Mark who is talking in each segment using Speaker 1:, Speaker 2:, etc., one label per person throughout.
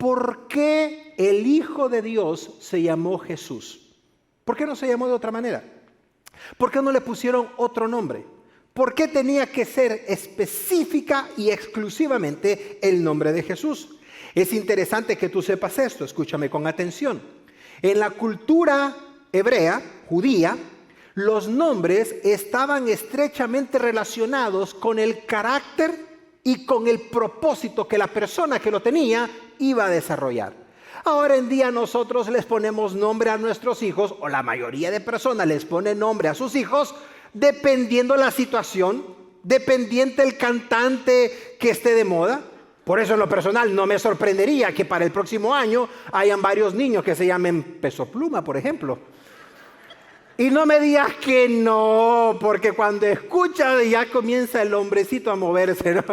Speaker 1: ¿por qué el Hijo de Dios se llamó Jesús? ¿Por qué no se llamó de otra manera? ¿Por qué no le pusieron otro nombre? ¿Por qué tenía que ser específica y exclusivamente el nombre de Jesús? Es interesante que tú sepas esto, escúchame con atención. En la cultura hebrea, judía, los nombres estaban estrechamente relacionados con el carácter y con el propósito que la persona que lo tenía iba a desarrollar. Ahora en día nosotros les ponemos nombre a nuestros hijos, o la mayoría de personas les pone nombre a sus hijos, dependiendo la situación, dependiente el cantante que esté de moda. Por eso en lo personal no me sorprendería que para el próximo año hayan varios niños que se llamen Peso Pluma, por ejemplo. Y no me digas que no, porque cuando escuchas ya comienza el hombrecito a moverse, ¿no?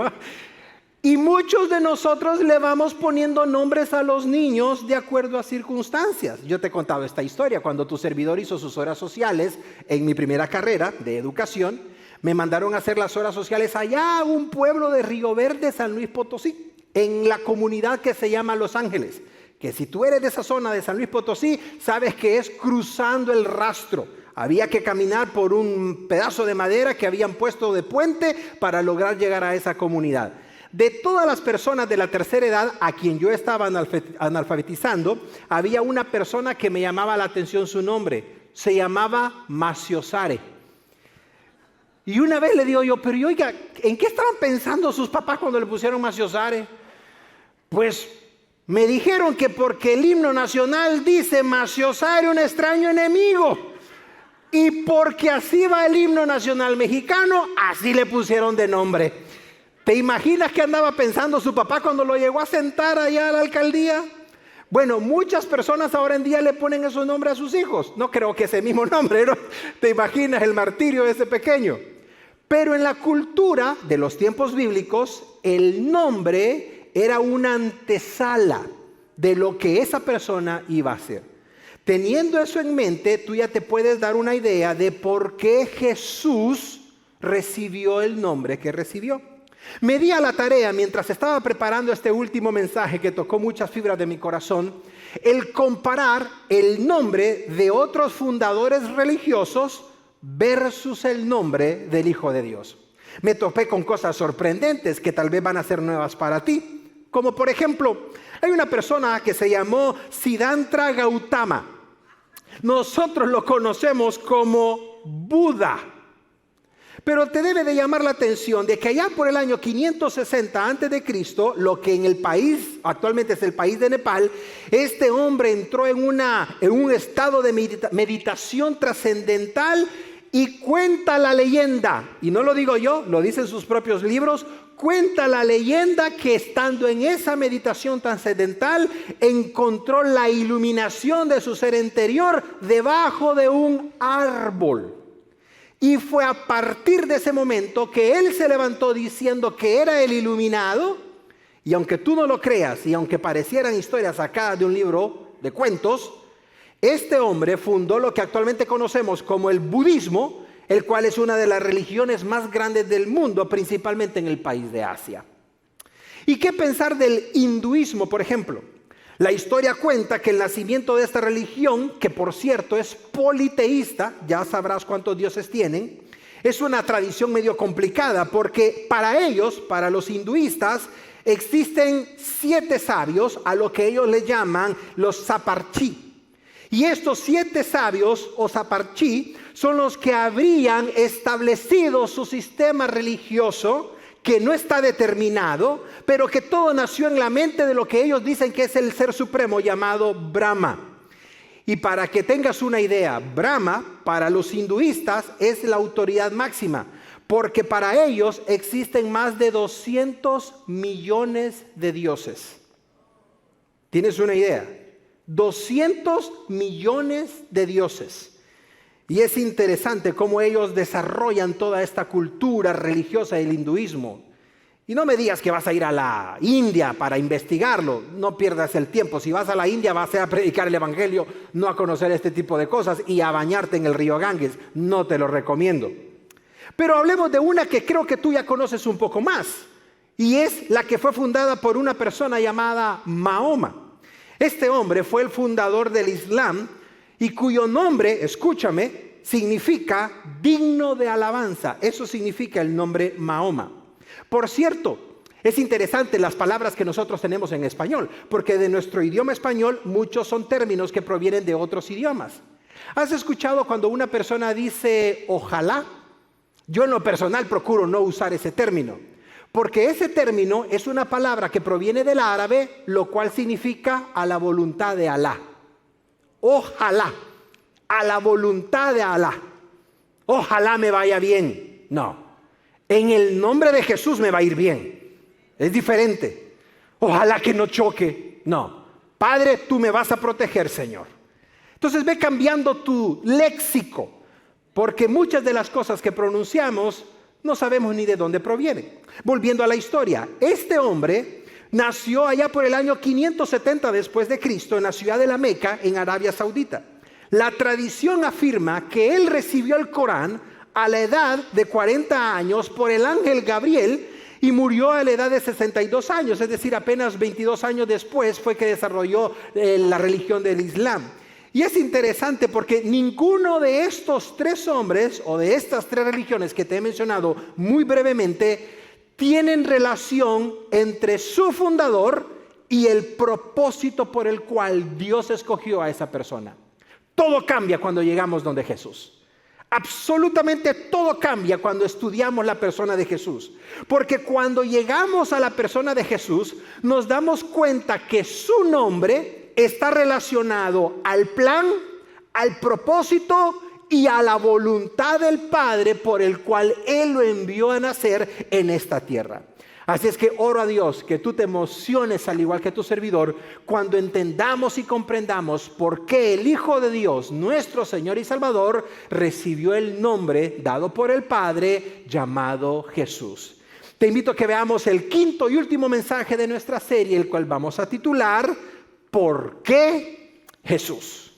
Speaker 1: Y muchos de nosotros le vamos poniendo nombres a los niños de acuerdo a circunstancias. Yo te he contado esta historia. Cuando tu servidor hizo sus horas sociales en mi primera carrera de educación, me mandaron a hacer las horas sociales allá a un pueblo de Río Verde, San Luis Potosí, en la comunidad que se llama Los Ángeles. Que si tú eres de esa zona de San Luis Potosí, sabes que es cruzando el rastro. Había que caminar por un pedazo de madera que habían puesto de puente para lograr llegar a esa comunidad. De todas las personas de la tercera edad a quien yo estaba analfabetizando, había una persona que me llamaba la atención su nombre. Se llamaba Maciosare. Y una vez le digo yo, pero oiga, ¿en qué estaban pensando sus papás cuando le pusieron Maciosare? Pues me dijeron que porque el himno nacional dice Maciosare, un extraño enemigo. Y porque así va el himno nacional mexicano, así le pusieron de nombre. ¿Te imaginas qué andaba pensando su papá cuando lo llegó a sentar allá a la alcaldía? Bueno, muchas personas ahora en día le ponen esos nombres a sus hijos. No creo que ese mismo nombre, ¿no? ¿Te imaginas el martirio de ese pequeño? Pero en la cultura de los tiempos bíblicos, el nombre era una antesala de lo que esa persona iba a hacer. Teniendo eso en mente, tú ya te puedes dar una idea de por qué Jesús recibió el nombre que recibió. Me di a la tarea, mientras estaba preparando este último mensaje que tocó muchas fibras de mi corazón, el comparar el nombre de otros fundadores religiosos versus el nombre del Hijo de Dios. Me topé con cosas sorprendentes que tal vez van a ser nuevas para ti. Como por ejemplo, hay una persona que se llamó Siddhartha Gautama. Nosotros lo conocemos como Buda. Pero te debe de llamar la atención de que allá por el año 560 a.C., lo que en el país, actualmente es el país de Nepal, este hombre entró en un estado de meditación trascendental y cuenta la leyenda, y no lo digo yo, lo dicen sus propios libros, cuenta la leyenda que estando en esa meditación trascendental encontró la iluminación de su ser interior debajo de un árbol. Y fue a partir de ese momento que él se levantó diciendo que era el iluminado. Y aunque tú no lo creas y aunque parecieran historias sacadas de un libro de cuentos, este hombre fundó lo que actualmente conocemos como el budismo, el cual es una de las religiones más grandes del mundo, principalmente en el país de Asia. ¿Y qué pensar del hinduismo, por ejemplo? La historia cuenta que el nacimiento de esta religión, que por cierto es politeísta, ya sabrás cuántos dioses tienen, es una tradición medio complicada porque para ellos, para los hinduistas, existen 7 sabios a lo que ellos le llaman los saparchi. Y estos 7 sabios o saparchi son los que habrían establecido su sistema religioso que no está determinado, pero que todo nació en la mente de lo que ellos dicen que es el ser supremo llamado Brahma. Y para que tengas una idea, Brahma para los hinduistas es la autoridad máxima, porque para ellos existen más de 200 millones de dioses. ¿Tienes una idea? 200 millones de dioses. Y es interesante cómo ellos desarrollan toda esta cultura religiosa del hinduismo. Y no me digas que vas a ir a la India para investigarlo. No pierdas el tiempo. Si vas a la India vas a predicar el evangelio, no a conocer este tipo de cosas y a bañarte en el río Ganges. No te lo recomiendo. Pero hablemos de una que creo que tú ya conoces un poco más. y es la que fue fundada por una persona llamada Mahoma. Este hombre fue el fundador del Islam y cuyo nombre, escúchame, significa digno de alabanza. Eso significa el nombre Mahoma. Por cierto, es interesante las palabras que nosotros tenemos en español, porque de nuestro idioma español muchos son términos que provienen de otros idiomas. ¿Has escuchado cuando una persona dice ojalá? Yo en lo personal procuro no usar ese término, porque ese término es una palabra que proviene del árabe, lo cual significa a la voluntad de Alá. Ojalá, a la voluntad de Alá. Ojalá me vaya bien. No, en el nombre de Jesús me va a ir bien. Es diferente. Ojalá que no choque. No, Padre, tú me vas a proteger, Señor. Entonces ve cambiando tu léxico, porque muchas de las cosas que pronunciamos no sabemos ni de dónde provienen. Volviendo a la historia, este hombre nació allá por el año 570 después de Cristo en la ciudad de la Meca, en Arabia Saudita. La tradición afirma que él recibió el Corán a la edad de 40 años por el ángel Gabriel y murió a la edad de 62 años, es decir, apenas 22 años después fue que desarrolló la religión del Islam. Y es interesante porque ninguno de estos tres hombres o de estas tres religiones que te he mencionado muy brevemente tienen relación entre su fundador y el propósito por el cual Dios escogió a esa persona. Todo cambia cuando llegamos donde Jesús. Absolutamente todo cambia cuando estudiamos la persona de Jesús. Porque cuando llegamos a la persona de Jesús, nos damos cuenta que su nombre está relacionado al plan, al propósito y a la voluntad del Padre por el cual Él lo envió a nacer en esta tierra. Así es que oro a Dios que tú te emociones al igual que tu servidor cuando entendamos y comprendamos por qué el Hijo de Dios, nuestro Señor y Salvador, recibió el nombre dado por el Padre llamado Jesús. Te invito a que veamos el quinto y último mensaje de nuestra serie, el cual vamos a titular ¿Por qué Jesús?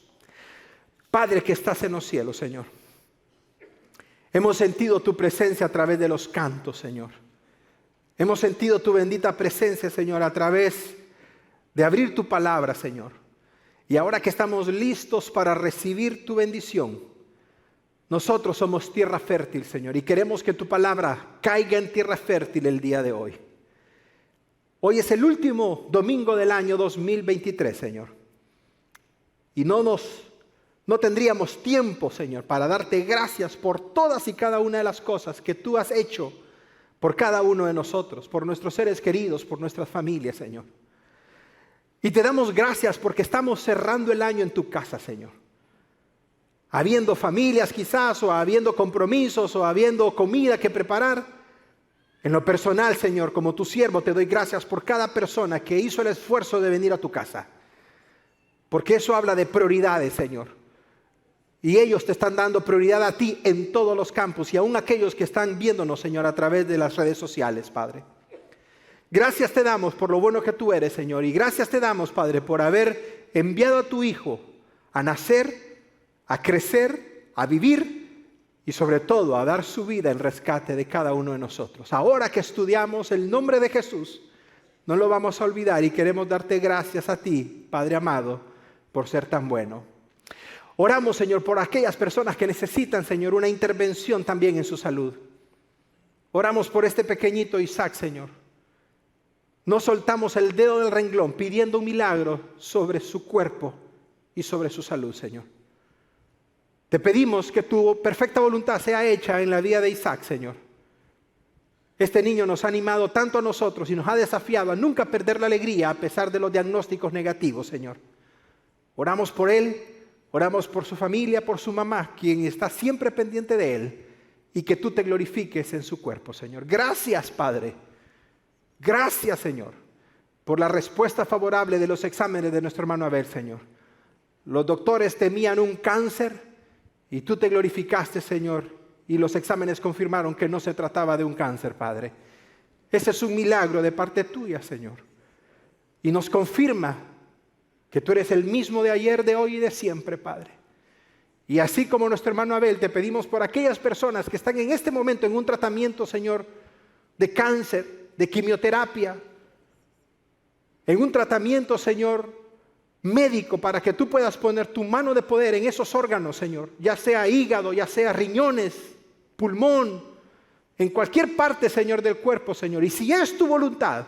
Speaker 1: Padre que estás en los cielos, Señor, hemos sentido tu presencia a través de los cantos, Señor. Hemos sentido tu bendita presencia, Señor, a través de abrir tu palabra, Señor. Y ahora que estamos listos para recibir tu bendición, nosotros somos tierra fértil, Señor, y queremos que tu palabra caiga en tierra fértil el día de hoy. Hoy es el último domingo del año 2023, Señor. Y no tendríamos tiempo, Señor, para darte gracias por todas y cada una de las cosas que tú has hecho por cada uno de nosotros, por nuestros seres queridos, por nuestras familias, Señor. Y te damos gracias porque estamos cerrando el año en tu casa, Señor. Habiendo familias quizás, o habiendo compromisos, o habiendo comida que preparar. En lo personal, Señor, como tu siervo, te doy gracias por cada persona que hizo el esfuerzo de venir a tu casa. Porque eso habla de prioridades, Señor. Y ellos te están dando prioridad a ti en todos los campos y aún aquellos que están viéndonos, Señor, a través de las redes sociales, Padre. Gracias te damos por lo bueno que tú eres, Señor. Y gracias te damos, Padre, por haber enviado a tu Hijo a nacer, a crecer, a vivir y sobre todo a dar su vida en rescate de cada uno de nosotros. Ahora que estudiamos el nombre de Jesús, no lo vamos a olvidar y queremos darte gracias a ti, Padre amado, por ser tan bueno. Oramos, Señor, por aquellas personas que necesitan, Señor, una intervención también en su salud. Oramos por este pequeñito Isaac, Señor. No soltamos el dedo del renglón pidiendo un milagro sobre su cuerpo y sobre su salud, Señor. Te pedimos que tu perfecta voluntad sea hecha en la vida de Isaac, Señor. Este niño nos ha animado tanto a nosotros y nos ha desafiado a nunca perder la alegría a pesar de los diagnósticos negativos, Señor. Oramos por él. Oramos por su familia, por su mamá, quien está siempre pendiente de él, y que tú te glorifiques en su cuerpo, Señor. Gracias, Padre. Gracias, Señor, por la respuesta favorable de los exámenes de nuestro hermano Abel, Señor. Los doctores temían un cáncer y tú te glorificaste, Señor, y los exámenes confirmaron que no se trataba de un cáncer, Padre. Ese es un milagro de parte tuya, Señor. Y nos confirma que tú eres el mismo de ayer, de hoy y de siempre, Padre. Y así como nuestro hermano Abel, te pedimos por aquellas personas que están en este momento en un tratamiento, Señor, de cáncer, de quimioterapia, en un tratamiento, Señor, médico, para que tú puedas poner tu mano de poder en esos órganos, Señor, ya sea hígado, ya sea riñones, pulmón, en cualquier parte, Señor, del cuerpo, Señor. Y si es tu voluntad,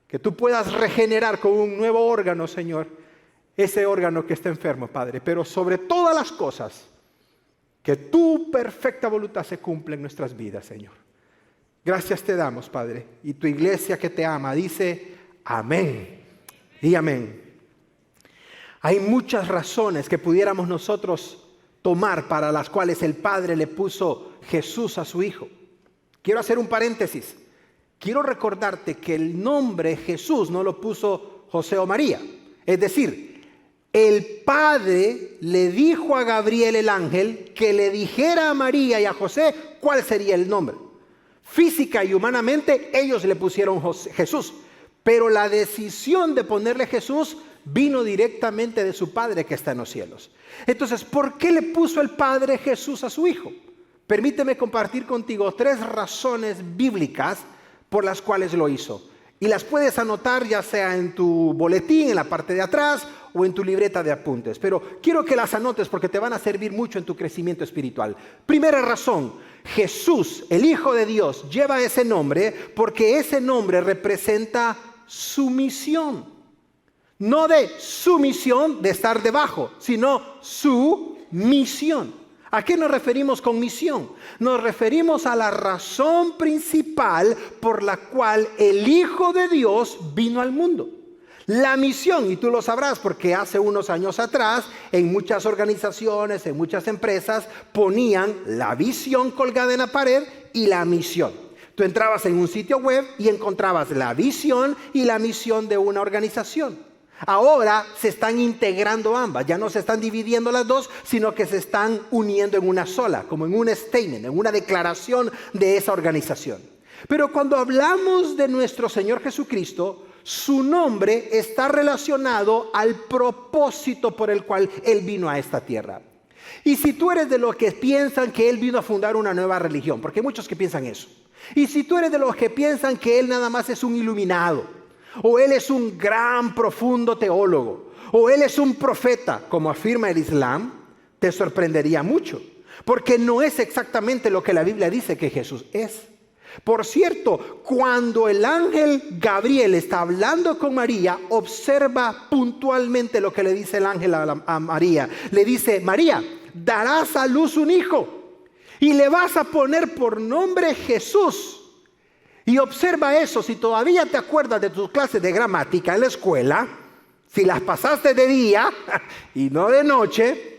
Speaker 1: que tú puedas regenerar con un nuevo órgano, Señor, ese órgano que está enfermo, Padre. Pero sobre todas las cosas, que tu perfecta voluntad se cumpla en nuestras vidas, Señor. Gracias te damos, Padre. Y tu iglesia que te ama dice amén y amén. Hay muchas razones que pudiéramos nosotros tomar para las cuales el Padre le puso Jesús a su Hijo. Quiero hacer un paréntesis. Quiero recordarte que el nombre Jesús no lo puso José o María. Es decir, el Padre le dijo a Gabriel el ángel que le dijera a María y a José cuál sería el nombre. Física y humanamente ellos le pusieron Jesús, pero la decisión de ponerle Jesús vino directamente de su Padre que está en los cielos. Entonces, ¿por qué le puso el Padre Jesús a su Hijo? Permíteme compartir contigo 3 razones bíblicas por las cuales lo hizo. Y las puedes anotar ya sea en tu boletín, en la parte de atrás, o en tu libreta de apuntes. Pero quiero que las anotes porque te van a servir mucho en tu crecimiento espiritual. Primera razón, Jesús, el Hijo de Dios, lleva ese nombre porque ese nombre representa su misión. No de sumisión, de estar debajo, sino su misión. ¿A qué nos referimos con misión? Nos referimos a la razón principal por la cual el Hijo de Dios vino al mundo. La misión, y tú lo sabrás porque hace unos años atrás en muchas organizaciones, en muchas empresas ponían la visión colgada en la pared y la misión. Tú entrabas en un sitio web y encontrabas la visión y la misión de una organización. Ahora se están integrando ambas, ya no se están dividiendo las dos, sino que se están uniendo en una sola, como en un statement, en una declaración de esa organización. Pero cuando hablamos de nuestro Señor Jesucristo, su nombre está relacionado al propósito por el cual Él vino a esta tierra. Y si tú eres de los que piensan que Él vino a fundar una nueva religión, porque hay muchos que piensan eso, y si tú eres de los que piensan que Él nada más es un iluminado, o Él es un gran, profundo teólogo, o Él es un profeta, como afirma el Islam, te sorprendería mucho, porque no es exactamente lo que la Biblia dice que Jesús es. Por cierto, cuando el ángel Gabriel está hablando con María, observa puntualmente lo que le dice el ángel a María. Le dice, María, darás a luz un hijo y le vas a poner por nombre Jesús. Y observa eso, si todavía te acuerdas de tus clases de gramática en la escuela, si las pasaste de día y no de noche,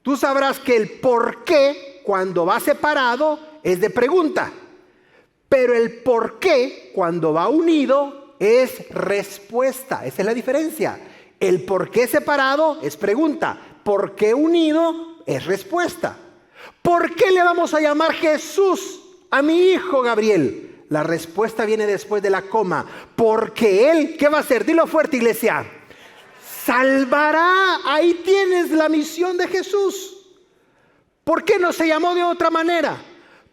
Speaker 1: tú sabrás que el por qué cuando va separado es de pregunta, pero el por qué cuando va unido es respuesta. Esa es la diferencia. El por qué separado es pregunta, por qué unido es respuesta. ¿Por qué le vamos a llamar Jesús a mi hijo Gabriel? La respuesta viene después de la coma. Porque Él, ¿qué va a hacer? Dilo fuerte, iglesia. Salvará. Ahí tienes la misión de Jesús. ¿Por qué no se llamó de otra manera?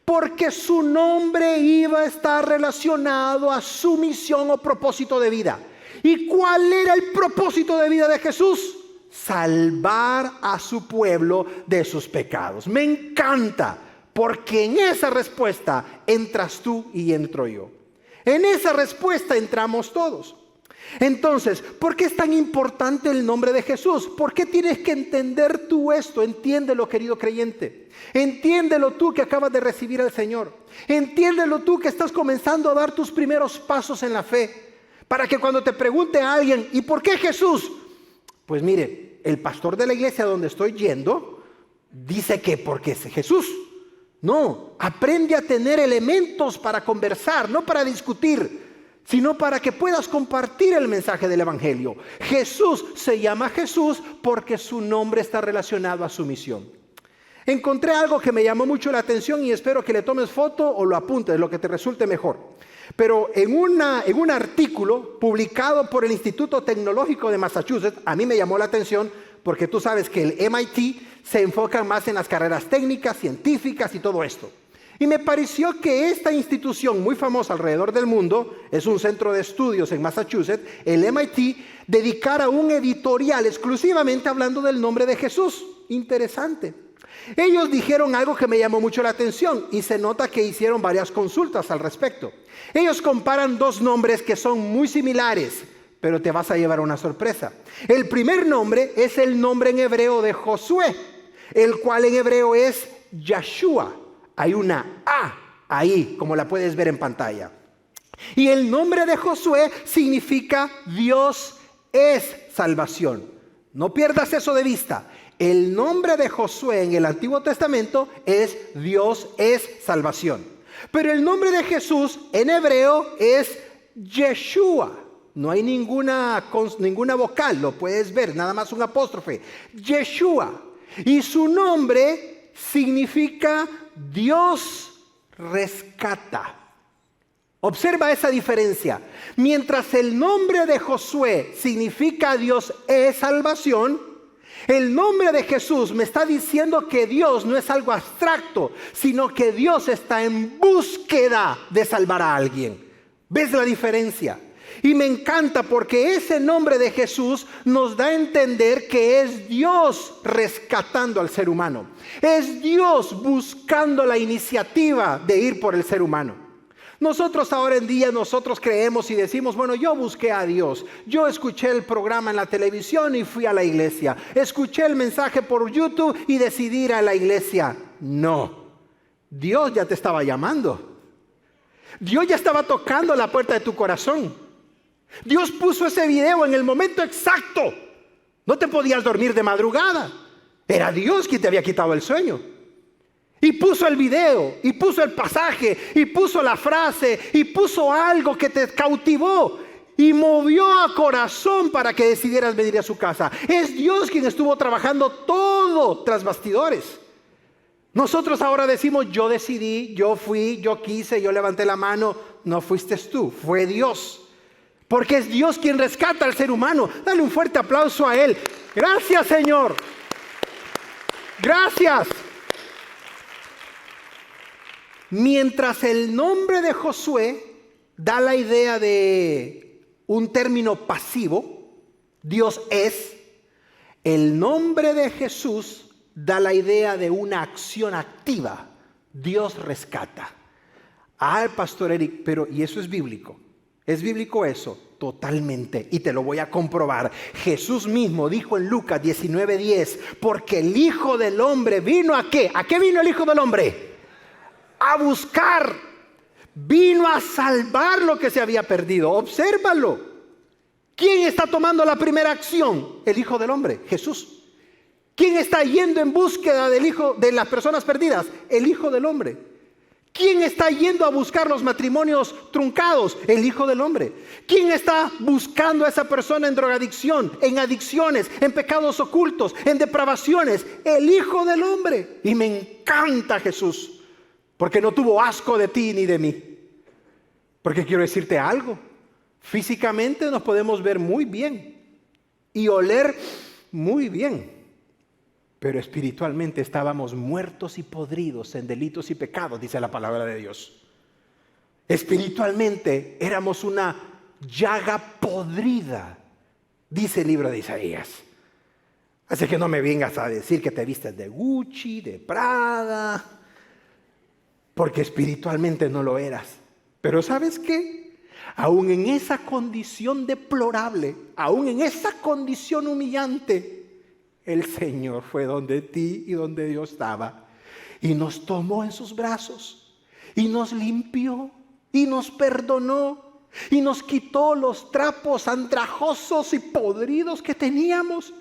Speaker 1: Porque su nombre iba a estar relacionado a su misión o propósito de vida. ¿Y cuál era el propósito de vida de Jesús? Salvar a su pueblo de sus pecados. Me encanta. Porque en esa respuesta entras tú y entro yo. En esa respuesta entramos todos. Entonces, ¿por qué es tan importante el nombre de Jesús? ¿Por qué tienes que entender tú esto? Entiéndelo, querido creyente. Entiéndelo tú que acabas de recibir al Señor. Entiéndelo tú que estás comenzando a dar tus primeros pasos en la fe. Para que cuando te pregunte a alguien, ¿y por qué Jesús? Pues mire, el pastor de la iglesia donde estoy yendo dice que porque es Jesús. No, aprende a tener elementos para conversar, no para discutir, sino para que puedas compartir el mensaje del Evangelio. Jesús se llama Jesús porque su nombre está relacionado a su misión. Encontré algo que me llamó mucho la atención y espero que le tomes foto o lo apuntes, lo que te resulte mejor. Pero en un artículo publicado por el Instituto Tecnológico de Massachusetts, a mí me llamó la atención porque tú sabes que el MIT se enfoca más en las carreras técnicas, científicas y todo esto. Y me pareció que esta institución muy famosa alrededor del mundo, es un centro de estudios en Massachusetts, el MIT, dedicara un editorial exclusivamente hablando del nombre de Jesús. Interesante. Ellos dijeron algo que me llamó mucho la atención y se nota que hicieron varias consultas al respecto. Ellos comparan dos nombres que son muy similares, pero te vas a llevar una sorpresa. El primer nombre es el nombre en hebreo de Josué, el cual en hebreo es Yeshua. Hay una A ahí, como la puedes ver en pantalla. Y el nombre de Josué significa Dios es salvación. No pierdas eso de vista. El nombre de Josué en el Antiguo Testamento es Dios es salvación. Pero el nombre de Jesús en hebreo es Yeshua. No hay ninguna vocal, lo puedes ver, nada más un apóstrofe. Yeshua. Y su nombre significa Dios rescata. Observa esa diferencia. Mientras el nombre de Josué significa Dios es salvación, el nombre de Jesús me está diciendo que Dios no es algo abstracto, sino que Dios está en búsqueda de salvar a alguien. ¿Ves la diferencia? Y me encanta porque ese nombre de Jesús nos da a entender que es Dios rescatando al ser humano. Es Dios buscando la iniciativa de ir por el ser humano. Nosotros ahora en día, nosotros creemos y decimos, bueno, yo busqué a Dios. Yo escuché el programa en la televisión y fui a la iglesia. Escuché el mensaje por YouTube y decidí ir a la iglesia. No, Dios ya te estaba llamando. Dios ya estaba tocando la puerta de tu corazón. Dios puso ese video en el momento exacto. No te podías dormir de madrugada. Era Dios quien te había quitado el sueño. Y puso el video, y puso el pasaje, y puso la frase, y puso algo que te cautivó y movió a corazón para que decidieras venir a su casa. Es Dios quien estuvo trabajando todo tras bastidores. Nosotros ahora decimos, yo decidí, yo fui, yo quise, yo levanté la mano. No fuiste tú, fue Dios. Porque es Dios quien rescata al ser humano. Dale un fuerte aplauso a Él. Gracias, Señor. Gracias. Mientras el nombre de Josué da la idea de un término pasivo, Dios es, el nombre de Jesús da la idea de una acción activa. Dios rescata. Ah, Pastor Eric, pero ¿y eso es bíblico? ¿Es bíblico eso? Totalmente. Y te lo voy a comprobar. Jesús mismo dijo en Lucas 19:10, porque el Hijo del Hombre vino ¿a qué? ¿A qué vino el Hijo del Hombre? A buscar. Vino a salvar lo que se había perdido. Obsérvalo. ¿Quién está tomando la primera acción? El Hijo del Hombre, Jesús. ¿Quién está yendo en búsqueda de las personas perdidas? El Hijo del Hombre. ¿Quién está yendo a buscar los matrimonios truncados? El Hijo del Hombre. ¿Quién está buscando a esa persona en drogadicción, en adicciones, en pecados ocultos, en depravaciones? El Hijo del Hombre. Y me encanta Jesús, porque no tuvo asco de ti ni de mí. Porque quiero decirte algo. Físicamente nos podemos ver muy bien y oler muy bien. Pero espiritualmente estábamos muertos y podridos en delitos y pecados, dice la palabra de Dios. Espiritualmente éramos una llaga podrida, dice el libro de Isaías. Así que no me vengas a decir que te vistes de Gucci, de Prada, porque espiritualmente no lo eras. Pero ¿sabes qué? Aún en esa condición deplorable, aún en esa condición humillante, el Señor fue donde ti y donde Dios estaba y nos tomó en sus brazos y nos limpió y nos perdonó y nos quitó los trapos andrajosos y podridos que teníamos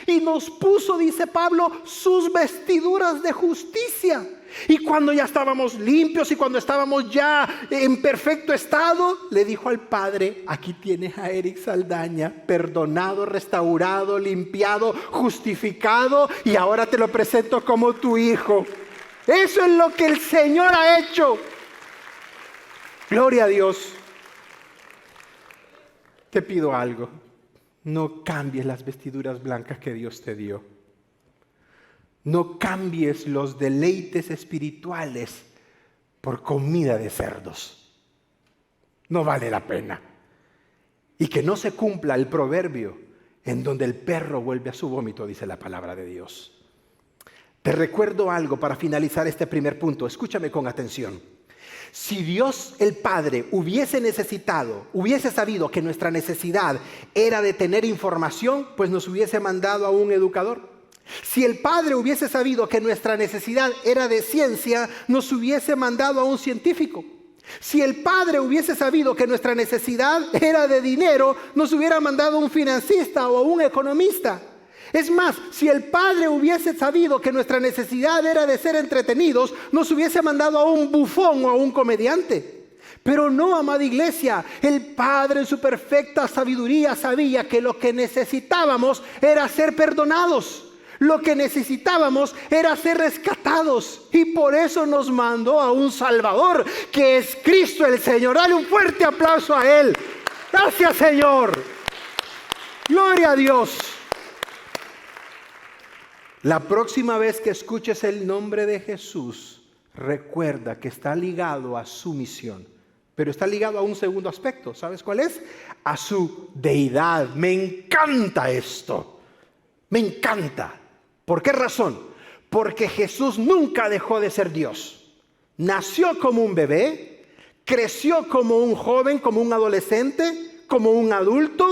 Speaker 1: y nos puso, dice Pablo, sus vestiduras de justicia. Y cuando ya estábamos limpios y cuando estábamos ya en perfecto estado, le dijo al Padre, aquí tienes a Eric Saldaña, perdonado, restaurado, limpiado, justificado, y ahora te lo presento como tu hijo. Eso es lo que el Señor ha hecho. Gloria a Dios. Te pido algo, no cambies las vestiduras blancas que Dios te dio. No cambies los deleites espirituales por comida de cerdos. No vale la pena. Y que no se cumpla el proverbio en donde el perro vuelve a su vómito, dice la palabra de Dios. Te recuerdo algo para finalizar este primer punto. Escúchame con atención. Si Dios el Padre hubiese sabido que nuestra necesidad era de tener información, pues nos hubiese mandado a un educador. Si el Padre hubiese sabido que nuestra necesidad era de ciencia, nos hubiese mandado a un científico. Si el Padre hubiese sabido que nuestra necesidad era de dinero, nos hubiera mandado a un financista o a un economista. Es más, si el Padre hubiese sabido que nuestra necesidad era de ser entretenidos, nos hubiese mandado a un bufón o a un comediante. Pero no, amada iglesia, el Padre en su perfecta sabiduría sabía que lo que necesitábamos era ser perdonados. Lo que necesitábamos era ser rescatados, y por eso nos mandó a un Salvador, que es Cristo el Señor. Dale un fuerte aplauso a Él. Gracias, Señor. Gloria a Dios. La próxima vez que escuches el nombre de Jesús, recuerda que está ligado a su misión, pero está ligado a un segundo aspecto. ¿Sabes cuál es? A su deidad. Me encanta esto. Me encanta. ¿Por qué razón? Porque Jesús nunca dejó de ser Dios. Nació como un bebé, creció como un joven, como un adolescente, como un adulto,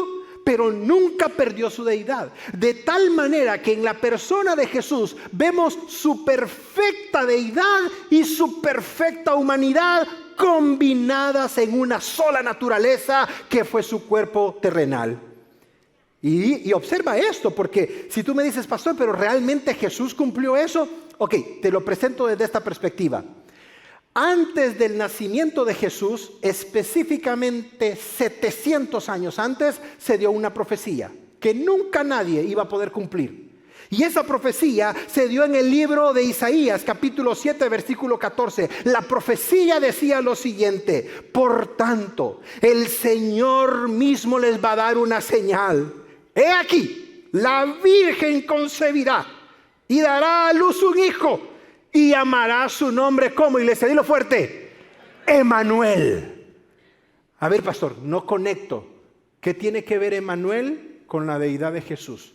Speaker 1: pero nunca perdió su deidad. De tal manera que en la persona de Jesús vemos su perfecta deidad y su perfecta humanidad combinadas en una sola naturaleza, que fue su cuerpo terrenal. Y observa esto, porque si tú me dices, pastor, pero ¿realmente Jesús cumplió eso? Ok, te lo presento desde esta perspectiva. Antes del nacimiento de Jesús, específicamente 700 años antes, se dio una profecía que nunca nadie iba a poder cumplir. Y esa profecía se dio en el libro de Isaías, capítulo 7, versículo 14. La profecía decía lo siguiente: por tanto, el Señor mismo les va a dar una señal. He aquí, la Virgen concebirá y dará a luz un hijo, y llamará su nombre, ¿cómo? Iglesia, dilo fuerte: Emmanuel. A ver, pastor, no conecto. ¿Qué tiene que ver Emmanuel con la deidad de Jesús?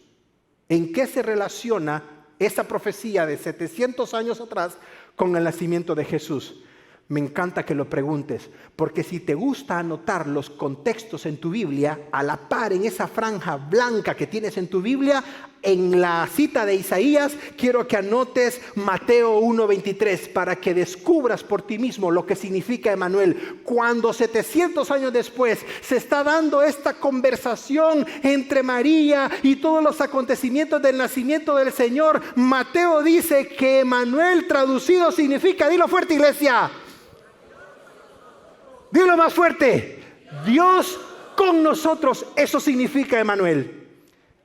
Speaker 1: ¿En qué se relaciona esa profecía de 700 años atrás con el nacimiento de Jesús? Me encanta que lo preguntes, porque si te gusta anotar los contextos en tu Biblia, a la par en esa franja blanca que tienes en tu Biblia, en la cita de Isaías, quiero que anotes Mateo 1:23 para que descubras por ti mismo lo que significa Emmanuel. Cuando 700 años después se está dando esta conversación entre María y todos los acontecimientos del nacimiento del Señor, Mateo dice que Emmanuel traducido significa, dilo fuerte, iglesia, dilo más fuerte, Dios con nosotros. Eso significa Emmanuel.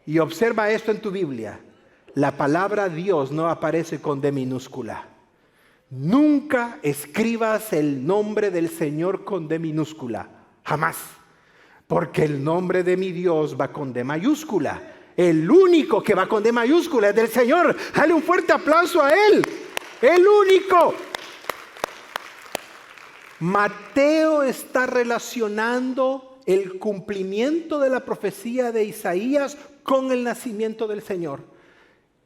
Speaker 1: Y observa esto en tu Biblia: la palabra Dios no aparece con D minúscula. Nunca escribas el nombre del Señor con D minúscula, jamás, porque el nombre de mi Dios va con D mayúscula. El único que va con D mayúscula es del Señor. Dale un fuerte aplauso a Él. El único. Mateo está relacionando el cumplimiento de la profecía de Isaías con el nacimiento del Señor.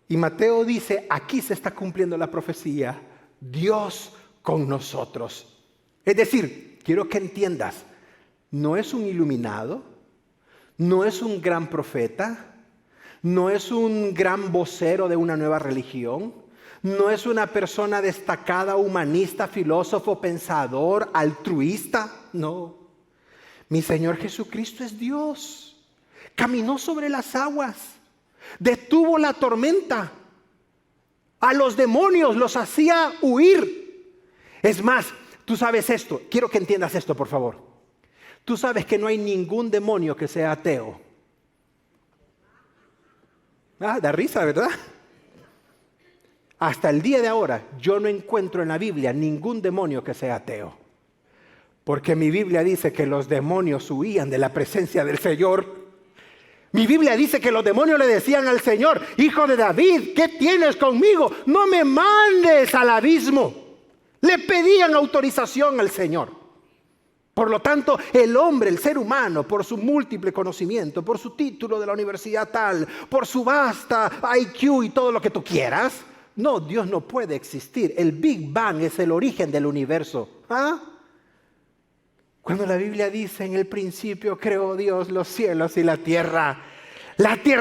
Speaker 1: Y Mateo dice, aquí se está cumpliendo la profecía, Dios con nosotros. Es decir, quiero que entiendas, no es un iluminado, no es un gran profeta, no es un gran vocero de una nueva religión, no es una persona destacada, humanista, filósofo, pensador, altruista, no. Mi Señor Jesucristo es Dios. Caminó sobre las aguas, detuvo la tormenta, a los demonios los hacía huir. Es más, tú sabes esto, quiero que entiendas esto, por favor. Tú sabes que no hay ningún demonio que sea ateo. Da risa, ¿verdad? Hasta el día de ahora yo no encuentro en la Biblia ningún demonio que sea ateo. Porque mi Biblia dice que los demonios huían de la presencia del Señor. Mi Biblia dice que los demonios le decían al Señor: Hijo de David, ¿qué tienes conmigo? No me mandes al abismo. Le pedían autorización al Señor. Por lo tanto, el hombre, el ser humano, por su múltiple conocimiento, por su título de la universidad tal, por su vasta IQ y todo lo que tú quieras, no, Dios no puede existir. El Big Bang es el origen del universo. ¿Ah? Cuando la Biblia dice, en el principio creó Dios los cielos y la tierra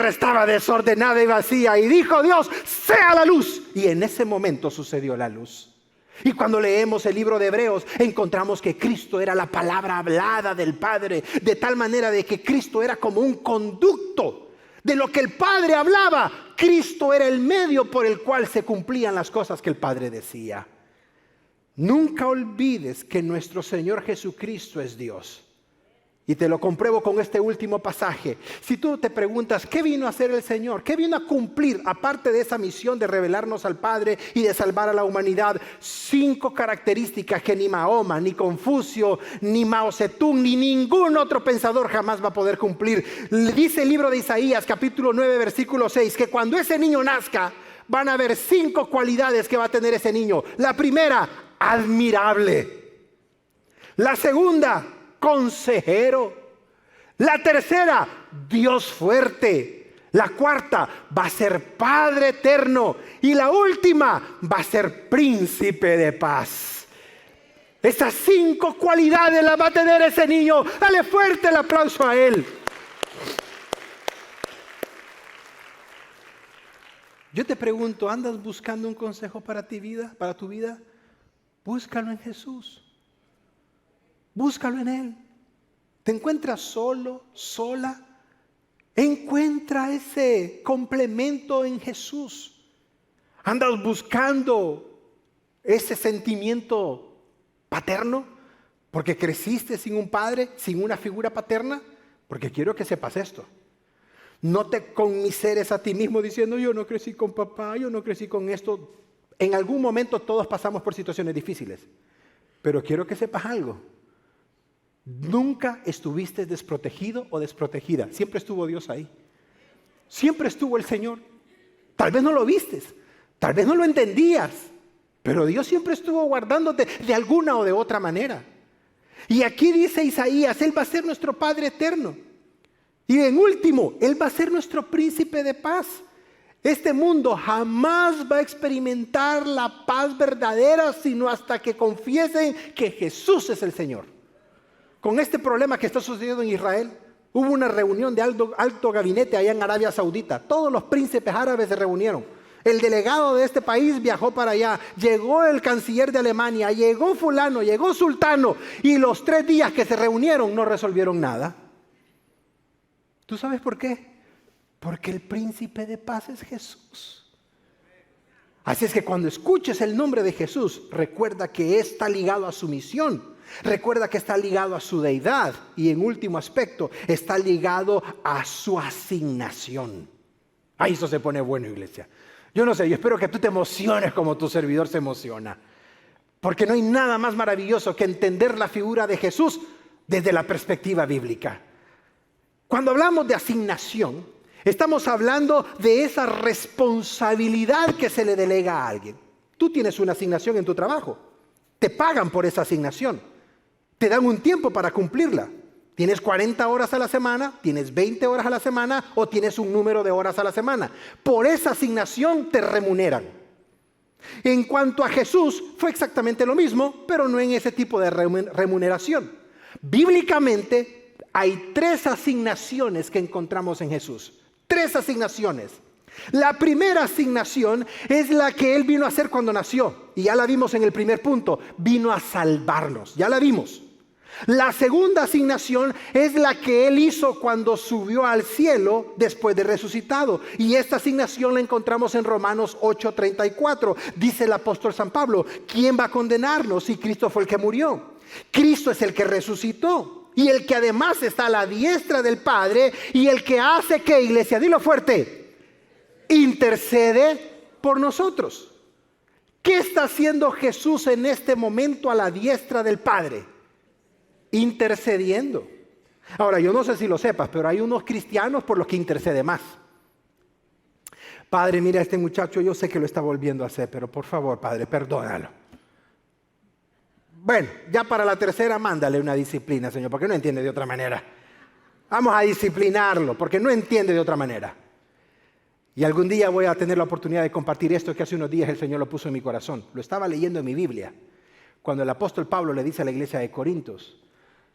Speaker 1: estaba desordenada y vacía, y dijo Dios, sea la luz. Y en ese momento sucedió la luz. Y cuando leemos el libro de Hebreos, encontramos que Cristo era la palabra hablada del Padre, de tal manera de que Cristo era como un conducto de lo que el Padre hablaba. Cristo era el medio por el cual se cumplían las cosas que el Padre decía. Nunca olvides que nuestro Señor Jesucristo es Dios. Y te lo compruebo con este último pasaje. Si tú te preguntas, ¿qué vino a hacer el Señor? ¿Qué vino a cumplir? Aparte de esa misión de revelarnos al Padre y de salvar a la humanidad. 5 características que ni Mahoma, ni Confucio, ni Mao Zedong, ni ningún otro pensador jamás va a poder cumplir. Dice el libro de Isaías, capítulo 9, versículo 6, que cuando ese niño nazca, van a haber 5 cualidades que va a tener ese niño. La primera, admirable. La segunda, consejero. La tercera, Dios fuerte. La cuarta, va a ser Padre eterno. Y la última, va a ser príncipe de paz. Esas 5 cualidades las va a tener ese niño. Dale fuerte el aplauso a él. Yo te pregunto, ¿andas buscando un consejo para tu vida? Búscalo en Jesús. Búscalo en Él. ¿Te encuentras solo, sola? Encuentra ese complemento en Jesús. ¿Andas buscando ese sentimiento paterno? Porque creciste sin un padre, sin una figura paterna. Porque quiero que sepas esto. No te conmiseres a ti mismo diciendo, yo no crecí con papá, yo no crecí con esto. En algún momento todos pasamos por situaciones difíciles. Pero quiero que sepas algo. Nunca estuviste desprotegido o desprotegida. Siempre estuvo Dios ahí. Siempre estuvo el Señor. Tal vez no lo vistes, tal vez no lo entendías, pero Dios siempre estuvo guardándote de alguna o de otra manera. Y aquí dice Isaías, Él va a ser nuestro Padre eterno. Y en último, Él va a ser nuestro príncipe de paz. Este mundo jamás va a experimentar la paz verdadera sino hasta que confiesen que Jesús es el Señor. Con este problema que está sucediendo en Israel, hubo una reunión de alto gabinete allá en Arabia Saudita. Todos los príncipes árabes se reunieron. El delegado de este país viajó para allá. Llegó el canciller de Alemania, llegó fulano, llegó sultano. Y los 3 días que se reunieron no resolvieron nada. ¿Tú sabes por qué? Porque el príncipe de paz es Jesús. Así es que cuando escuches el nombre de Jesús, recuerda que está ligado a su misión. Recuerda que está ligado a su deidad. Y en último aspecto, está ligado a su asignación. Ahí eso se pone bueno, iglesia. Yo no sé, yo espero que tú te emociones como tu servidor se emociona. Porque no hay nada más maravilloso que entender la figura de Jesús desde la perspectiva bíblica. Cuando hablamos de asignación, estamos hablando de esa responsabilidad que se le delega a alguien. Tú tienes una asignación en tu trabajo. Te pagan por esa asignación. Te dan un tiempo para cumplirla. Tienes 40 horas a la semana, tienes 20 horas a la semana o tienes un número de horas a la semana. Por esa asignación te remuneran. En cuanto a Jesús, fue exactamente lo mismo, pero no en ese tipo de remuneración. Bíblicamente hay 3 asignaciones que encontramos en Jesús. 3 asignaciones. La primera asignación es la que Él vino a hacer cuando nació. Y ya la vimos en el primer punto. Vino a salvarnos. Ya la vimos. La segunda asignación es la que Él hizo cuando subió al cielo después de resucitado. Y esta asignación la encontramos en Romanos 8:34. Dice el apóstol San Pablo, ¿quién va a condenarnos si Cristo fue el que murió? Cristo es el que resucitó. Y el que además está a la diestra del Padre. Y el que hace que, iglesia, dilo fuerte, intercede por nosotros. ¿Qué está haciendo Jesús en este momento a la diestra del Padre? Intercediendo. Ahora, yo no sé si lo sepas, pero hay unos cristianos por los que intercede más. Padre, mira a este muchacho, yo sé que lo está volviendo a hacer, pero por favor, Padre, perdónalo. Bueno, ya para la tercera, mándale una disciplina, Señor, porque no entiende de otra manera. Vamos a disciplinarlo, porque no entiende de otra manera. Y algún día voy a tener la oportunidad de compartir esto que hace unos días el Señor lo puso en mi corazón. Lo estaba leyendo en mi Biblia. Cuando el apóstol Pablo le dice a la iglesia de Corintios,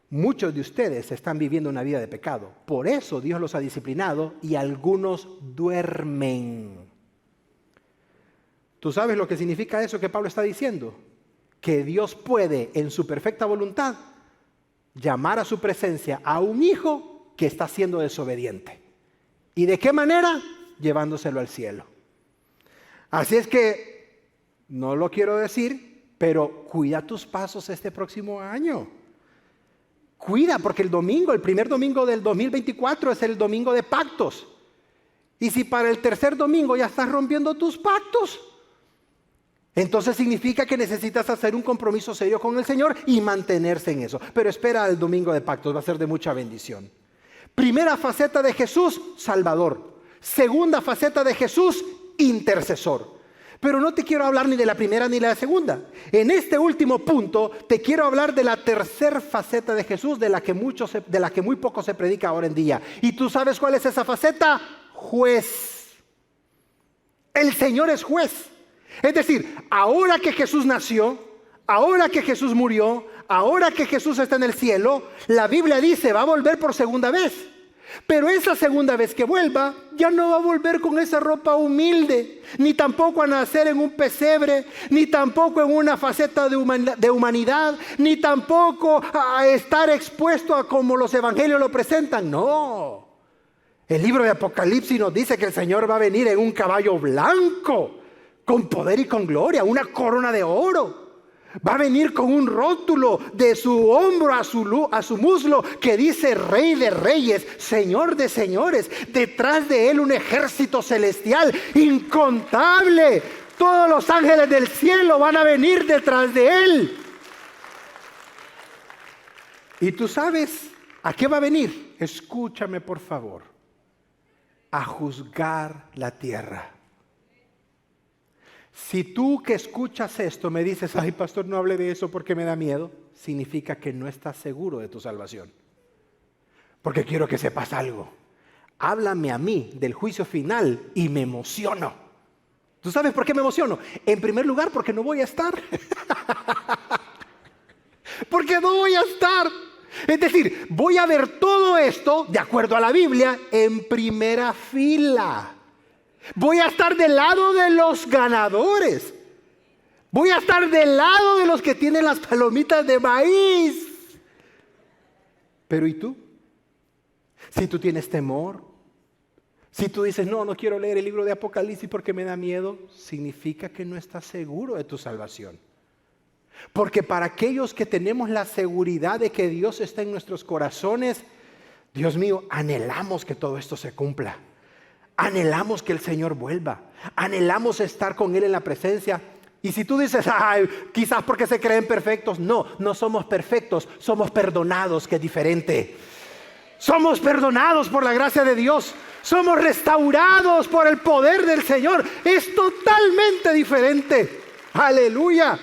Speaker 1: muchos de ustedes están viviendo una vida de pecado. Por eso Dios los ha disciplinado y algunos duermen. ¿Tú sabes lo que significa eso que Pablo está diciendo? Que Dios puede, en su perfecta voluntad, llamar a su presencia a un hijo que está siendo desobediente. ¿Y de qué manera? Llevándoselo al cielo. Así es que, no lo quiero decir, pero cuida tus pasos este próximo año. Cuida, porque el primer domingo del 2024 es el domingo de pactos. Y si para el tercer domingo ya estás rompiendo tus pactos, entonces significa que necesitas hacer un compromiso serio con el Señor y mantenerse en eso. Pero espera el domingo de pactos, va a ser de mucha bendición. Primera faceta de Jesús, Salvador. Segunda faceta de Jesús, intercesor. Pero no te quiero hablar ni de la primera ni de la segunda. En este último punto te quiero hablar de la tercera faceta de Jesús, de la que muy poco se predica ahora en día. ¿Y tú sabes cuál es esa faceta? Juez. El Señor es juez. Es decir, ahora que Jesús nació, ahora que Jesús murió, ahora que Jesús está en el cielo, la Biblia dice, va a volver por segunda vez. Pero esa segunda vez que vuelva, ya no va a volver con esa ropa humilde, ni tampoco a nacer en un pesebre, ni tampoco en una faceta de humanidad, ni tampoco a estar expuesto a como los evangelios lo presentan. No. El libro de Apocalipsis nos dice que el Señor va a venir en un caballo blanco, con poder y con gloria, una corona de oro. Va a venir con un rótulo de su hombro a su muslo que dice Rey de Reyes, Señor de Señores. Detrás de él un ejército celestial incontable. Todos los ángeles del cielo van a venir detrás de él. ¿Y tú sabes a qué va a venir? Escúchame por favor. A juzgar la tierra. Si tú que escuchas esto me dices, ay pastor, no hable de eso porque me da miedo, significa que no estás seguro de tu salvación. Porque quiero que sepas algo. Háblame a mí del juicio final y me emociono. ¿Tú sabes por qué me emociono? En primer lugar, porque no voy a estar. Porque no voy a estar. Es decir, voy a ver todo esto, de acuerdo a la Biblia, en primera fila. Voy a estar del lado de los ganadores. Voy a estar del lado de los que tienen las palomitas de maíz. Pero ¿y tú? Si tú tienes temor, si tú dices, no quiero leer el libro de Apocalipsis porque me da miedo, significa que no estás seguro de tu salvación. Porque para aquellos que tenemos la seguridad de que Dios está en nuestros corazones, Dios mío, anhelamos que todo esto se cumpla. Anhelamos que el Señor vuelva. Anhelamos estar con Él en la presencia. Y si tú dices, ay, quizás porque se creen perfectos. No somos perfectos. Somos perdonados, que es diferente. Somos perdonados por la gracia de Dios. Somos restaurados por el poder del Señor. Es totalmente diferente. Aleluya.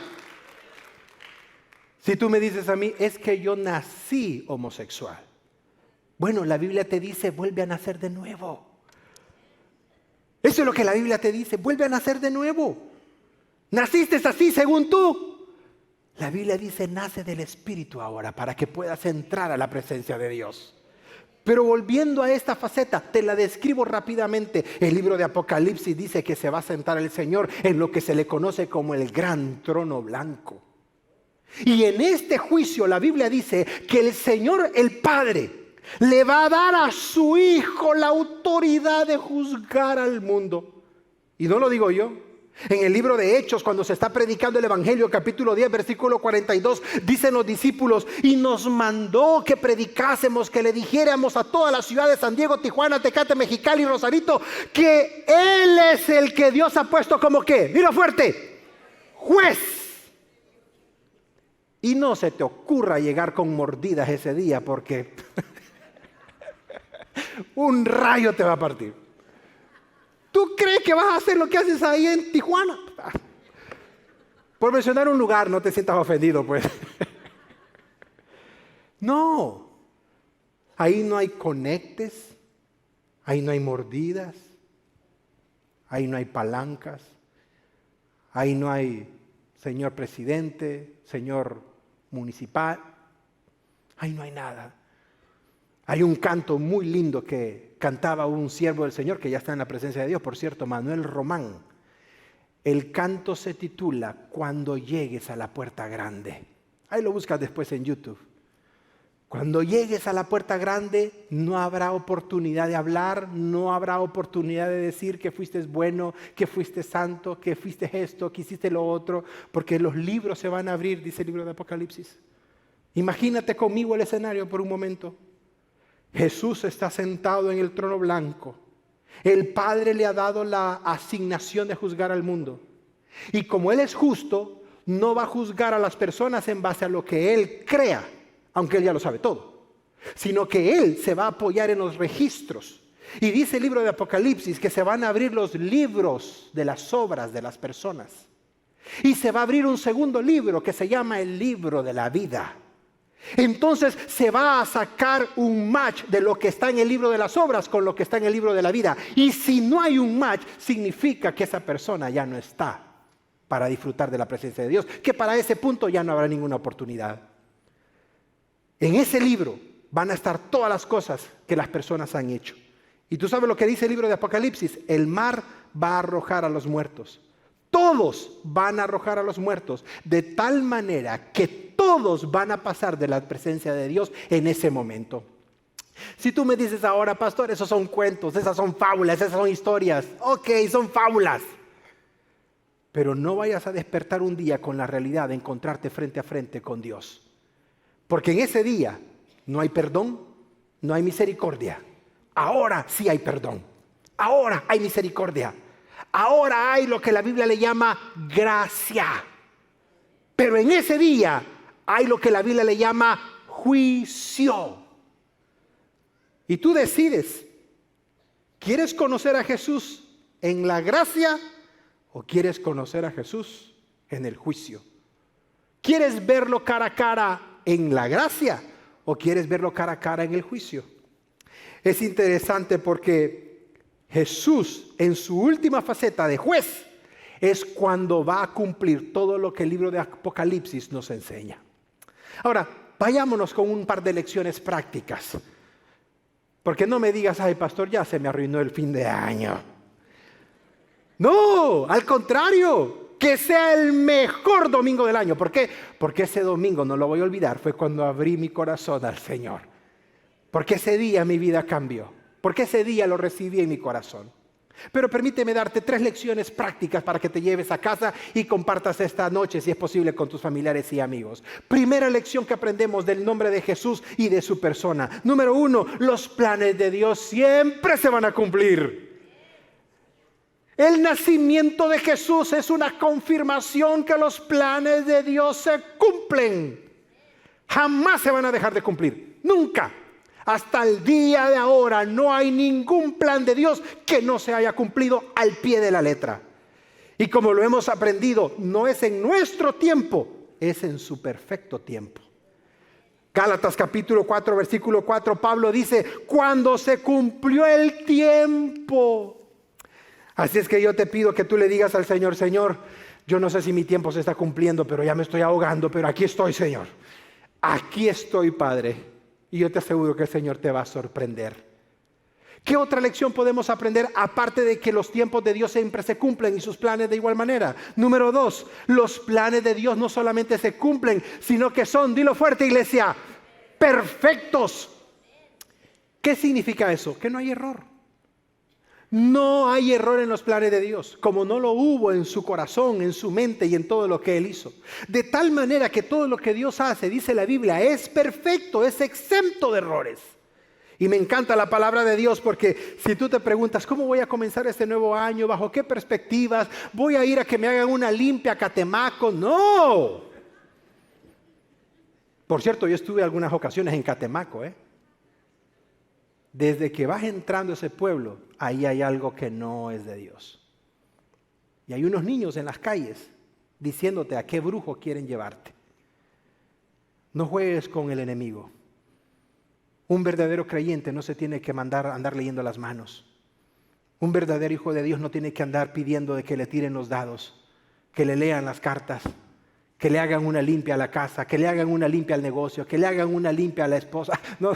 Speaker 1: Si tú me dices a mí, es que yo nací homosexual. Bueno, la Biblia te dice, vuelve a nacer de nuevo. Eso es lo que la Biblia te dice, vuelve a nacer de nuevo. Naciste así según tú. La Biblia dice, nace del Espíritu ahora para que puedas entrar a la presencia de Dios. Pero volviendo a esta faceta, te la describo rápidamente. El libro de Apocalipsis dice que se va a sentar el Señor en lo que se le conoce como el gran trono blanco. Y en este juicio la Biblia dice que el Señor, el Padre, le va a dar a su Hijo la autoridad de juzgar al mundo. Y no lo digo yo. En el libro de Hechos, cuando se está predicando el Evangelio, capítulo 10, versículo 42, dicen los discípulos, y nos mandó que predicásemos, que le dijéramos a todas las ciudades de San Diego, Tijuana, Tecate, Mexicali y Rosarito, que Él es el que Dios ha puesto como ¿qué? Mira fuerte, juez. Y no se te ocurra llegar con mordidas ese día, porque un rayo te va a partir. ¿Tú crees que vas a hacer lo que haces ahí en Tijuana? Por mencionar un lugar, no te sientas ofendido, pues. No, ahí no hay conectes, ahí no hay mordidas, ahí no hay palancas, ahí no hay señor presidente, señor municipal, ahí no hay nada. Hay un canto muy lindo que cantaba un siervo del Señor que ya está en la presencia de Dios, por cierto, Manuel Román. El canto se titula Cuando llegues a la puerta grande. Ahí lo buscas después en YouTube. Cuando llegues a la puerta grande, no habrá oportunidad de hablar, no habrá oportunidad de decir que fuiste bueno, que fuiste santo, que fuiste esto, que hiciste lo otro, porque los libros se van a abrir, dice el libro de Apocalipsis. Imagínate conmigo el escenario por un momento. Jesús está sentado en el trono blanco. El Padre le ha dado la asignación de juzgar al mundo. Y como Él es justo, no va a juzgar a las personas en base a lo que Él crea, aunque Él ya lo sabe todo, sino que Él se va a apoyar en los registros. Y dice el libro de Apocalipsis que se van a abrir los libros de las obras de las personas. Y se va a abrir un segundo libro que se llama el libro de la vida. Entonces se va a sacar un match de lo que está en el libro de las obras con lo que está en el libro de la vida. Y si no hay un match, significa que esa persona ya no está para disfrutar de la presencia de Dios, que para ese punto ya no habrá ninguna oportunidad. En ese libro van a estar todas las cosas que las personas han hecho. Y tú sabes lo que dice el libro de Apocalipsis: el mar va a arrojar a los muertos. Todos van a arrojar a los muertos, de tal manera que todos van a pasar de la presencia de Dios en ese momento. Si tú me dices ahora, pastor, esos son cuentos, esas son fábulas, esas son historias. Ok, son fábulas. Pero no vayas a despertar un día con la realidad de encontrarte frente a frente con Dios. Porque en ese día no hay perdón, no hay misericordia. Ahora sí hay perdón. Ahora hay misericordia. Ahora hay lo que la Biblia le llama gracia. Pero en ese día hay lo que la Biblia le llama juicio. Y tú decides, ¿quieres conocer a Jesús en la gracia o quieres conocer a Jesús en el juicio? ¿Quieres verlo cara a cara en la gracia o quieres verlo cara a cara en el juicio? Es interesante porque Jesús, en su última faceta de juez, es cuando va a cumplir todo lo que el libro de Apocalipsis nos enseña. Ahora, vayámonos con un par de lecciones prácticas. Porque no me digas, ay pastor, ya se me arruinó el fin de año. No, al contrario, que sea el mejor domingo del año. ¿Por qué? Porque ese domingo, no lo voy a olvidar, fue cuando abrí mi corazón al Señor. Porque ese día mi vida cambió. Porque ese día lo recibí en mi corazón. Pero permíteme darte 3 lecciones prácticas para que te lleves a casa y compartas esta noche, si es posible, con tus familiares y amigos. Primera lección que aprendemos del nombre de Jesús y de su persona. Número 1, los planes de Dios siempre se van a cumplir. El nacimiento de Jesús es una confirmación que los planes de Dios se cumplen. Jamás se van a dejar de cumplir. Nunca. Hasta el día de ahora no hay ningún plan de Dios que no se haya cumplido al pie de la letra. Y como lo hemos aprendido, no es en nuestro tiempo, es en su perfecto tiempo. Gálatas capítulo 4, versículo 4, Pablo dice, cuando se cumplió el tiempo. Así es que yo te pido que tú le digas al Señor, Señor, yo no sé si mi tiempo se está cumpliendo, pero ya me estoy ahogando, pero aquí estoy, Señor. Aquí estoy, Padre. Y yo te aseguro que el Señor te va a sorprender. ¿Qué otra lección podemos aprender aparte de que los tiempos de Dios siempre se cumplen y sus planes de igual manera? Número 2, los planes de Dios no solamente se cumplen, sino que son, dilo fuerte iglesia, perfectos. ¿Qué significa eso? Que no hay error. No hay error en los planes de Dios, como no lo hubo en su corazón, en su mente y en todo lo que Él hizo. De tal manera que todo lo que Dios hace, dice la Biblia, es perfecto, es exento de errores. Y me encanta la palabra de Dios porque si tú te preguntas, ¿cómo voy a comenzar este nuevo año? ¿Bajo qué perspectivas? ¿Voy a ir a que me hagan una limpia a Catemaco? ¡No! Por cierto, yo estuve algunas ocasiones en Catemaco, Desde que vas entrando a ese pueblo, ahí hay algo que no es de Dios. Y hay unos niños en las calles diciéndote a qué brujo quieren llevarte. No juegues con el enemigo. Un verdadero creyente no se tiene que andar leyendo las manos. Un verdadero hijo de Dios no tiene que andar pidiendo de que le tiren los dados, que le lean las cartas, que le hagan una limpia a la casa, que le hagan una limpia al negocio, que le hagan una limpia a la esposa. No,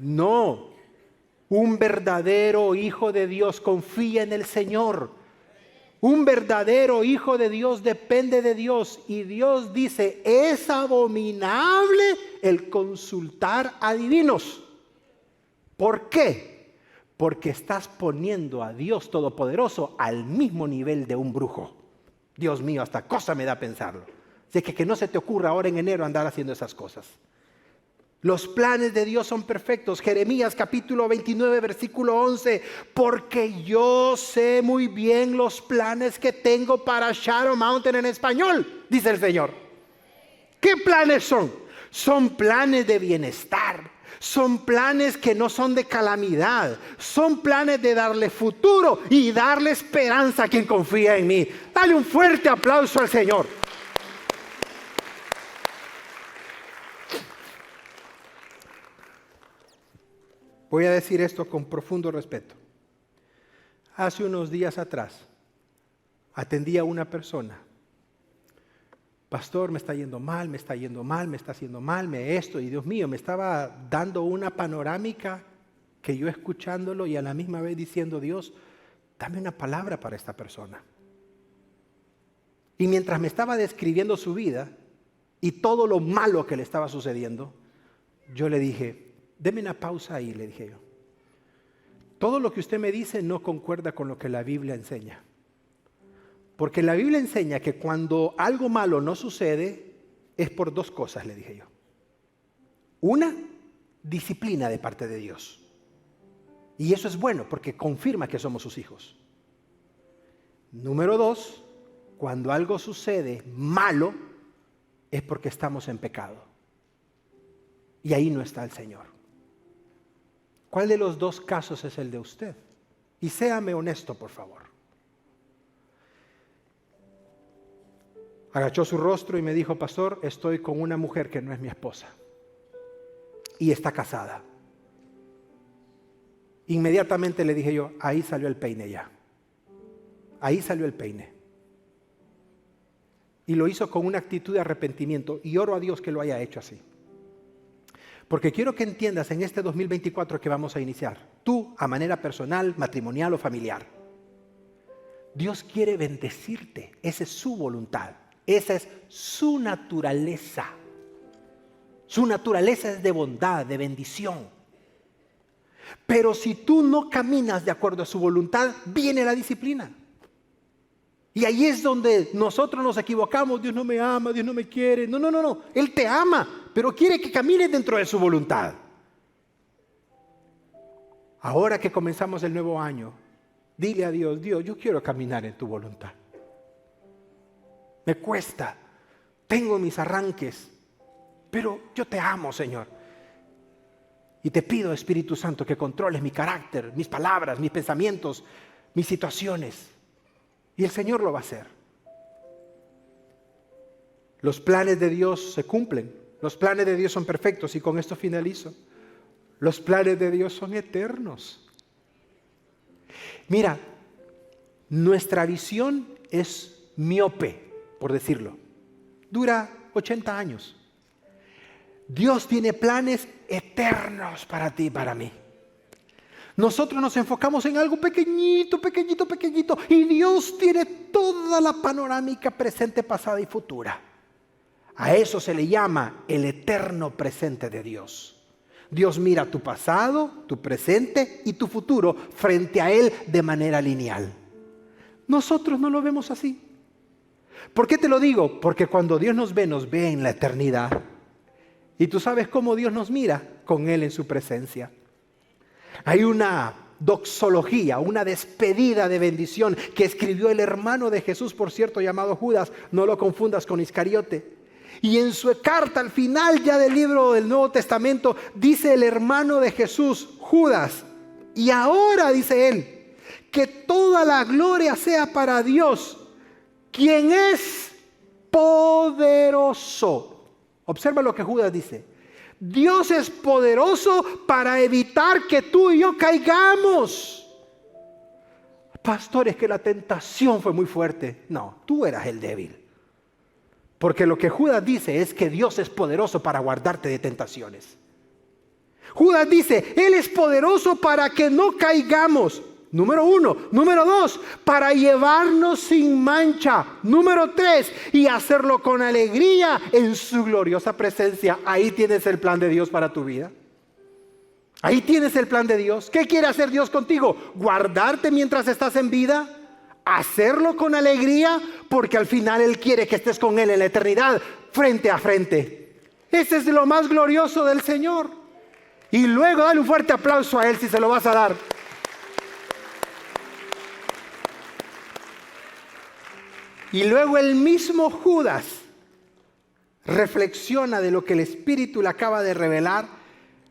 Speaker 1: no. Un verdadero hijo de Dios confía en el Señor. Un verdadero hijo de Dios depende de Dios. Y Dios dice, es abominable el consultar a adivinos. ¿Por qué? Porque estás poniendo a Dios Todopoderoso al mismo nivel de un brujo. Dios mío, hasta cosa me da pensarlo. Así que no se te ocurra ahora en enero andar haciendo esas cosas. Los planes de Dios son perfectos. Jeremías capítulo 29, versículo 11. Porque yo sé muy bien los planes que tengo para Shadow Mountain en español, dice el Señor. ¿Qué planes son? Son planes de bienestar. Son planes que no son de calamidad. Son planes de darle futuro y darle esperanza a quien confía en mí. Dale un fuerte aplauso al Señor. Voy a decir esto con profundo respeto. Hace unos días atrás atendí a una persona. Pastor, me está yendo mal, me está yendo mal, me está haciendo mal, esto. Y Dios mío, me estaba dando una panorámica que yo escuchándolo y a la misma vez diciendo, Dios, dame una palabra para esta persona. Y mientras me estaba describiendo su vida y todo lo malo que le estaba sucediendo, yo le dije, deme una pausa ahí, le dije yo. Todo lo que usted me dice no concuerda con lo que la Biblia enseña. Porque la Biblia enseña que cuando algo malo no sucede, es por dos cosas, le dije yo. Una, disciplina de parte de Dios. Y eso es bueno porque confirma que somos sus hijos. Número dos, cuando algo sucede malo, es porque estamos en pecado. Y ahí no está el Señor. ¿Cuál de los dos casos es el de usted? Y séame honesto, por favor. Agachó su rostro y me dijo, pastor, estoy con una mujer que no es mi esposa. Y está casada. Inmediatamente le dije yo, ahí salió el peine ya. Ahí salió el peine. Y lo hizo con una actitud de arrepentimiento. Y oro a Dios que lo haya hecho así. Porque quiero que entiendas en este 2024 que vamos a iniciar, tú a manera personal, matrimonial o familiar, Dios quiere bendecirte. Esa es su voluntad. Esa es su naturaleza. Su naturaleza es de bondad, de bendición. Pero si tú no caminas de acuerdo a su voluntad, viene la disciplina. Y ahí es donde nosotros nos equivocamos. Dios no me ama, Dios no me quiere. No. Él te ama, pero quiere que camines dentro de su voluntad. Ahora que comenzamos el nuevo año, dile a Dios, Dios, yo quiero caminar en tu voluntad. Me cuesta, tengo mis arranques, pero yo te amo, Señor. Y te pido, Espíritu Santo, que controles mi carácter, mis palabras, mis pensamientos, mis situaciones. Y el Señor lo va a hacer. Los planes de Dios se cumplen. Los planes de Dios son perfectos. Y con esto finalizo. Los planes de Dios son eternos. Mira, nuestra visión es miope, por decirlo. Dura 80 años. Dios tiene planes eternos para ti y para mí. Nosotros nos enfocamos en algo pequeñito, y Dios tiene toda la panorámica presente, pasada y futura. A eso se le llama el eterno presente de Dios. Dios mira tu pasado, tu presente y tu futuro frente a Él de manera lineal. Nosotros no lo vemos así. ¿Por qué te lo digo? Porque cuando Dios nos ve en la eternidad. Y tú sabes cómo Dios nos mira, con Él en su presencia. Hay una doxología, una despedida de bendición que escribió el hermano de Jesús, por cierto, llamado Judas. No lo confundas con Iscariote. Y en su carta al final ya del libro del Nuevo Testamento dice el hermano de Jesús, Judas, y ahora dice él, que toda la gloria sea para Dios, quien es poderoso. Observa lo que Judas dice. Dios es poderoso para evitar que tú y yo caigamos. Pastor, es que la tentación fue muy fuerte. No, tú eras el débil. Porque lo que Judas dice es que Dios es poderoso para guardarte de tentaciones. Judas dice, Él es poderoso para que no caigamos. Número 1. Número 2, para llevarnos sin mancha. Número 3, y hacerlo con alegría en su gloriosa presencia. Ahí tienes el plan de Dios para tu vida. Ahí tienes el plan de Dios. ¿Qué quiere hacer Dios contigo? Guardarte mientras estás en vida. Hacerlo con alegría, porque al final Él quiere que estés con Él en la eternidad, frente a frente. Ese es lo más glorioso del Señor. Y luego dale un fuerte aplauso a Él si se lo vas a dar. Y luego el mismo Judas reflexiona de lo que el Espíritu le acaba de revelar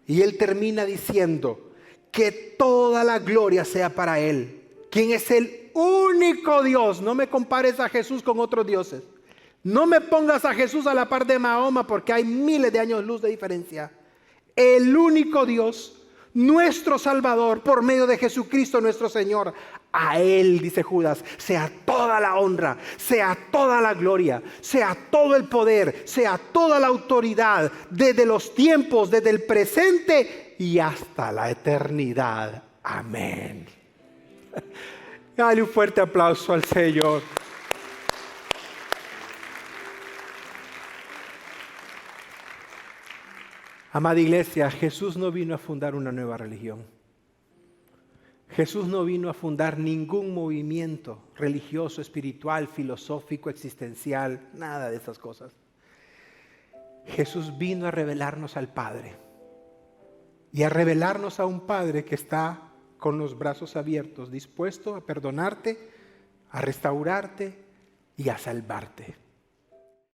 Speaker 1: y él termina diciendo que toda la gloria sea para Él, quien es el único Dios. No me compares a Jesús con otros dioses. No me pongas a Jesús a la par de Mahoma, porque hay miles de años luz de diferencia. El único Dios, nuestro Salvador, por medio de Jesucristo nuestro Señor. A Él, dice Judas, sea toda la honra, sea toda la gloria, sea todo el poder, sea toda la autoridad, desde los tiempos, desde el presente y hasta la eternidad. Amén. Dale un fuerte aplauso al Señor. Amada iglesia, Jesús no vino a fundar una nueva religión. Jesús no vino a fundar ningún movimiento religioso, espiritual, filosófico, existencial, nada de esas cosas. Jesús vino a revelarnos al Padre y a revelarnos a un Padre que está con los brazos abiertos, dispuesto a perdonarte, a restaurarte y a salvarte.